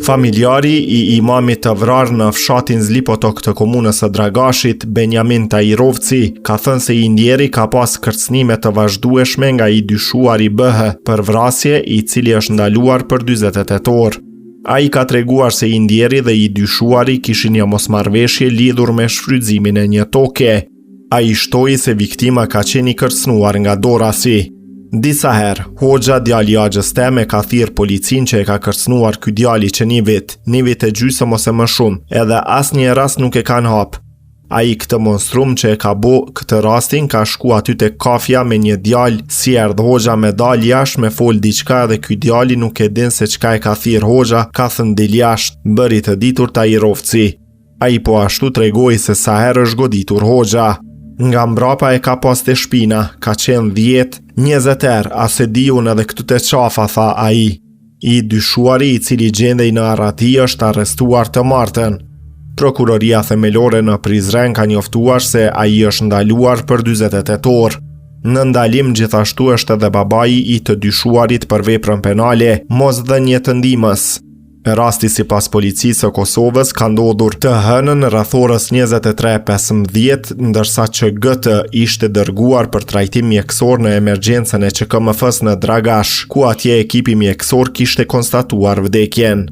Familjari I imamit të vrarë në fshatin Zlipotok të komunës së Dragashit, Benjamin Tajirovci, ka thënë se I ndjeri ka pas kërcënime të vazhdueshme nga I dyshuari BH për vrasje I cili është ndaluar për 48 orë. Ai ka treguar se I ndjeri dhe I dyshuari kishin një mosmarrveshje lidhur me shfrytëzimin e një toke. Ai shtoi se viktima ka qenë I kërcënuar nga dorasi. Disa herë, Hoxha djali I Axhës teme ka thirr policin që e ka kërcënuar ky djali që një vit e gjysmë ose më shumë, edhe asnjë rast nuk e kanë hap. Ai këtë monstrum që e ka bo këtë rastin ka shku aty te kafja me një djalë, si erdh Hoxha me dal jashtë me fol diçka dhe ky djali nuk e din se çka e ka thirr Hoxha, ka thënë del jashtë, bëri të ditur Tajirovci. Ai po ashtu tregoi se sa herë është goditur Hoxha. Nga mbrapa e ka pas të shpina, ka qenë 10-20 herë, a se diun edhe këtu të qafa, tha ai. I dyshuari I cili gjendej në Arati është arrestuar të martën. Prokuroria themelore në Prizren ka njoftuar se ai është ndaluar për 48 orë. Në ndalim gjithashtu është edhe babai I të dyshuarit për veprën penale, mosdhënie të ndihmës. Rasti sipas policisë së Kosovës ka ndodhur të hënën rreth orës 23:15, ndërsa ÇGT ishte dërguar për trajtim mjekësor në emergjencën e ÇKMF-s në Dragash, ku atje ekipi mjekësor kishte konstatuar vdekjen.